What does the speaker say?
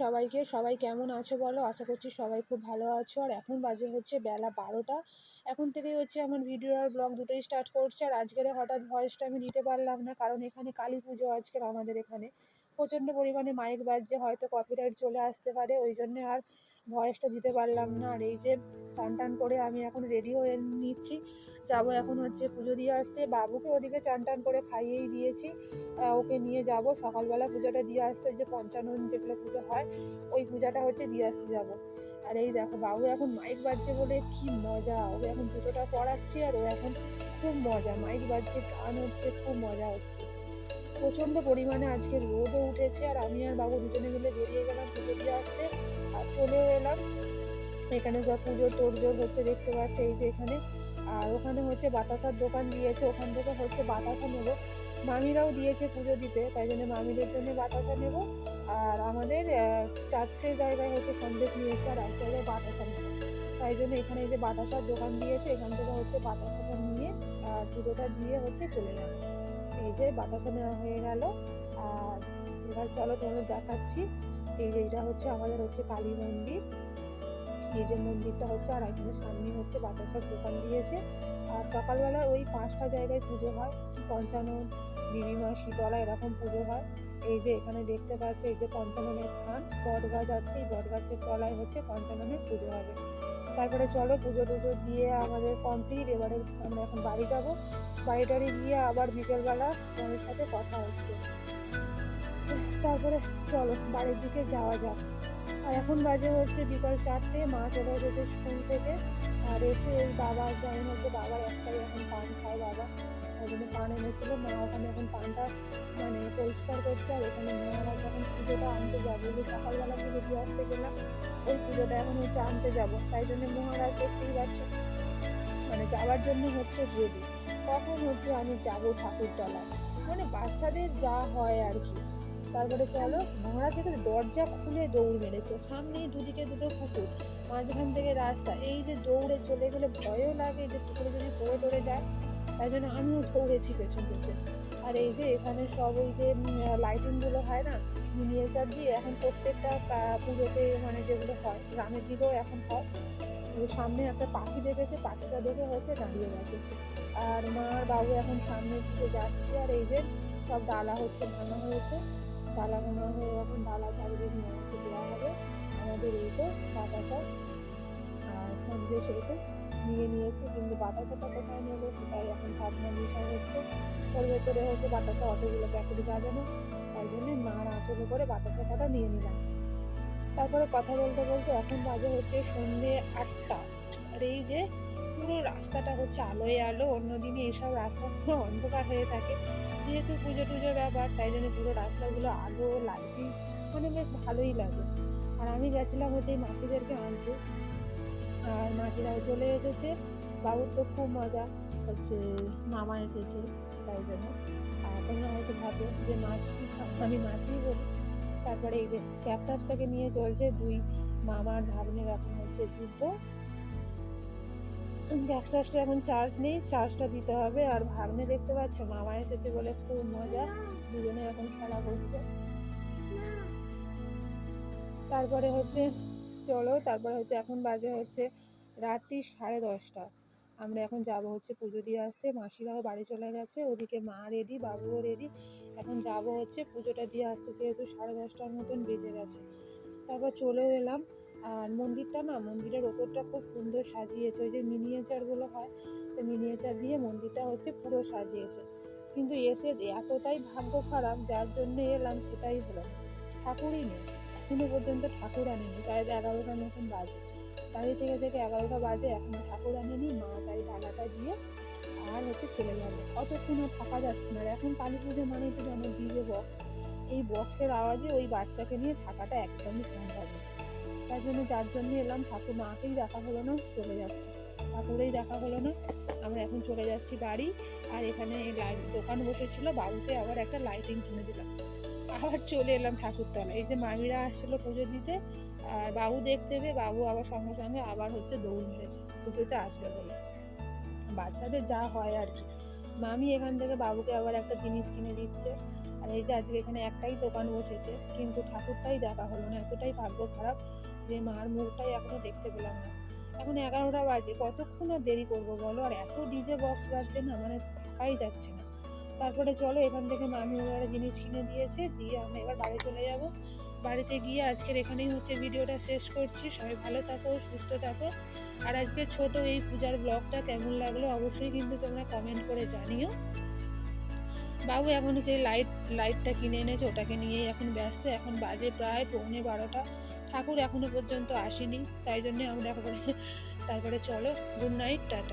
সবাইকে। সবাই কেমন আছো বলো? আশা করছি সবাই খুব ভালো আছো। আর এখন বাজে হচ্ছে বেলা ১২টা। এখন থেকেই হচ্ছে আমার ভিডিও আর ব্লগ দুটোই স্টার্ট করছে। আর আজকের হঠাৎ ভয়েসটা আমি দিতে পারলাম না, কারণ এখানে কালী পুজো আজকের আমাদের এখানে। প্রচণ্ড পরিমাণে মাইক বাজছে, হয়তো কপিরাইট চলে আসতে পারে, ওই জন্যে আর ভয়েসটা দিতে পারলাম না। আর এই যে চান টান করে আমি এখন রেডি হয়ে নিচ্ছি, যাব এখন হচ্ছে পুজো দিয়ে আসতে। বাবুকে ওদিকে চান টান করে খাইয়েই দিয়েছি, ওকে নিয়ে যাব সকালবেলা পুজোটা দিয়ে আসতে। ওই যে পঞ্চানন যেগুলো পুজো হয়, ওই পূজাটা হচ্ছে দিয়ে আসতে যাব। আর এই দেখো বাবু এখন মাইক বাজছে বলে কি মজা, ওকে এখন জুতোটা পরাচ্ছি আর ও এখন খুব মজা, মাইক বাজছে, গান হচ্ছে, খুব মজা হচ্ছে। প্রচণ্ড পরিমাণে আজকে রোদও উঠেছে, আর আমি আর বাবু দুজনে মিলে বেরিয়ে গেলাম পুজো দিয়ে আসতে। আর চলেও এলাম এখানে, যা পুজোর তোড়জোড় হচ্ছে দেখতে পাচ্ছে এই যে এখানে। আর ওখানে হচ্ছে বাতাসার দোকান দিয়েছে, ওখান থেকে হচ্ছে বাতাসা নেবো। মামিরাও দিয়েছে পুজো দিতে, তাই জন্য মামিদের জন্য বাতাসা নেব। আর আমাদের 4টে জায়গায় হচ্ছে সন্দেশ নিয়েছে, আর এক জায়গায় বাতাসা নেবো। তাই জন্য এখানে এই যে বাতাসার দোকান দিয়েছে, এখান থেকে হচ্ছে বাতাসাটা নিয়ে আর পুজোটা দিয়ে হচ্ছে চলে যাবো। এই যে বাতাসা নেওয়া হয়ে গেল। আর এবার চলো তোমাদের দেখাচ্ছি। এই যে এটা হচ্ছে আমাদের হচ্ছে কালী মন্দির, এই যে মন্দিরটা হচ্ছে। আর এখানে সামনে হচ্ছে বাতাসার দোকান দিয়েছে। আর সকালবেলা ওই 5টা জায়গায় পুজো হয়, পঞ্চানন, বিবিমা, শীতলা, এরকম পুজো হয়। এই যে এখানে দেখতে পাচ্ছ এই যে পঞ্চাননের থান, বট গাছ আছে, এই বট গাছের তলায় হচ্ছে পঞ্চাননের পুজো হবে। তারপরে চলো পুজো টুজো দিয়ে আমাদের কমপ্লিট। এবারে আমরা এখন বাড়ি যাব, বাড়ি টাড়ি গিয়ে আবার বিকেলবেলা তোমাদের সাথে কথা হচ্ছে। তারপরে চলো বাড়ির দিকে যাওয়া যাক। আর এখন বাজে হচ্ছে বিকাল 4টে, মা চলে এসেছে স্কুল থেকে। আর এসে বাবা, যেমন হচ্ছে বাবার একটাই এখন পান খায় বাবা, ওই জন্য পান এনেছিল। মা ওখানে এখন পানটা মানে পরিষ্কার করছে। আর এখানে মহারাজ যখন পুজোটা আনতে যাবো, যে সকালবেলা পুজো দিয়ে আসতে গেলাম, ওই পুজোটা এখন হচ্ছে আনতে যাব। তাই জন্য মহারাজ দেখতেই পাচ্ছ মানে যাওয়ার জন্য হচ্ছে রেডি। কখন হচ্ছে আমি যাব ঠাকুরতলায়, মানে বাচ্চাদের যা হয় আর কি। তারপরে চলো, মহারাজ থেকে দরজা খুলে দৌড় মেরেছে, সামনেই দুদিকে দুটো পুকুর, মাঝখান থেকে রাস্তা, এই যে দৌড়ে চলে গেলে ভয়ও লাগে যে পুকুরে যদি পড়ে টরে যায়। তাই জন্য আমিও দৌড়েছি পেছন পেছন। আর এই যে এখানে সব ওই যে লাইটিংগুলো হয় না মিনিয়েচার দিয়ে, এখন প্রত্যেকটা পুজোতে মানে যেগুলো হয় গ্রামের দিকেও এখন হয়। সামনে একটা পাখি দেখেছে, পাখিটা দেখে হচ্ছে দাঁড়িয়ে গেছে। আর মা আর বাবু এখন সামনের দিকে যাচ্ছে। আর এই যে সব ডালা হচ্ছে ভাঙা হয়েছে, ডালা ভাঙা হয়ে এখন ডালা চারিদিক নিয়ে হচ্ছে দেওয়া হবে। আমাদের এই তো বাতাসা আর সন্দেশ এই তো নিয়ে নিয়েছি, কিন্তু বাতাসাটা কোথায় নেবো সেটাই এখন ভাবনার বিষয় হচ্ছে। ওর ভেতরে হচ্ছে বাতাসা অতগুলো প্যাকেটে যাবে না, তাই জন্যে মার আঁচলে করে বাতাসা কটা নিয়ে নিলাম। তারপরে কথা বলতে বলতে এখন বাজে হচ্ছে সন্ধ্যে 8টা। আর এই যে পুরো রাস্তাটা হচ্ছে আলোয় আলো, অন্যদিনে এইসব রাস্তাগুলো অন্ধকার হয়ে থাকে, যেহেতু পুজো টুজোর ব্যাপার, তাই জন্য পুরো রাস্তাগুলো আলো লাইটিং, মানে বেশ ভালোই লাগে। আর আমি গেছিলাম হচ্ছে এই মাসিদেরকে আনতে, আর মাসিরাও চলে এসেছে। বাবুর তো খুব মজা হচ্ছে, মামা এসেছে তাই জন্য। আর তোমরা হয়তো ভাবো যে মাসি, আমি মাসিই বলি। তারপরে এই যে ক্যাকটাসটাকে নিয়ে চলছে দুই মামার ভাগ্নের এখন হচ্ছে যুদ্ধ। ক্যাকটাসটা এখন চার্জ নেই, চার্জটা দিতে হবে। আর ভাগ্নে দেখতে পাচ্ছ মামা এসেছে বলে খুব মজা, দুজনে এখন খেলা করছে। তারপরে হচ্ছে চলো, তারপরে হচ্ছে এখন বাজে হচ্ছে রাত্রি 10:30। আমরা এখন যাব হচ্ছে পুজো দিয়ে আসতে। মাসিরাও বাড়ি চলে গেছে, ওদিকে মা রেডি, বাবুও রেডি। এখন যাব হচ্ছে পুজোটা দিয়ে আসতে, যেহেতু 10:30টার মতন বেজে গেছে। তারপর চলেও এলাম। আর মন্দিরটা না, মন্দিরের ওপরটা খুব সুন্দর সাজিয়েছে, ওই যে মিনিয়েচারগুলো হয়, তো মিনিয়েচার দিয়ে মন্দিরটা হচ্ছে পুরো সাজিয়েছে। কিন্তু এসে এতটাই ভাগ্য খারাপ, যার জন্য এলাম সেটাই হলো না, ঠাকুরই নেই। এখনো পর্যন্ত ঠাকুর আনেনি, প্রায় 11টার মতন বাজে। বাড়ি থেকে 11টা বাজে, এখনো ঠাকুর আনেনি মা, তাই ডালাটা দিয়ে আর হচ্ছে চলে যাবে। অতক্ষণ আর থাকা যাচ্ছে না। আর এখন কালী পুজো মানেই তো জানো ডিজে বক্স, এই বক্সের আওয়াজে ওই বাচ্চাকে নিয়ে থাকাটা একদমই সম্ভব না। তার জন্য যার জন্য এলাম, ঠাকুর মাকেই দেখা হলো না, চলে যাচ্ছে, ঠাকুরেই দেখা হলো না। আমরা এখন চলে যাচ্ছি বাড়ি। আর এখানে দোকান বসেছিল, বাবুকে আবার একটা লাইটিং কিনে দিলাম। আবার চলে এলাম ঠাকুরতলা। এই যে মামিরা আসছিল পুজো দিতে, আর বাবু দেখতে পেয়ে বাবু আবার সঙ্গে সঙ্গে আবার হচ্ছে দৌড় মেরেছে পুজোতে আসবে বলে। বাচ্চাদের যা হয় আর কি। মামি এখান থেকে বাবুকে আবার একটা জিনিস কিনে দিচ্ছে। আর এই যে আজকে এখানে একটাই দোকান বসেছে, কিন্তু ঠাকুরটাই দেখা হলো না। এতটাই ভাগ্য খারাপ যে মার মুখটাই এখনো দেখতে পেলাম না। এখন 11টা বাজে, কতক্ষণ আর দেরি করবো বলো? আর এত ডিজে বক্স বাজছে না, মানে থাকাই যাচ্ছে না। তারপরে চলো এখান থেকে মামি ওরা জিনিস কিনে দিয়েছে, দিয়ে আমরা এবার বাড়ি চলে যাব। বাড়িতে গিয়ে আজকের এখানেই হচ্ছে ভিডিওটা শেষ করছি। সবাই ভালো থাকো, সুস্থ থাকো। আর আজকে ছোট এই পূজার ব্লগটা কেমন লাগলো অবশ্যই কিন্তু তোমরা কমেন্ট করে জানিও। বাবু এখন সেই লাইটটা কিনে এনেছে, ওটাকে নিয়েই এখন ব্যস্ত। এখন বাজে প্রায় 11:45। ঠাকুর এখনো পর্যন্ত আসেনি, তাই জন্য আমরা একবারে তারপরে চলো, গুড নাইট, টাটা।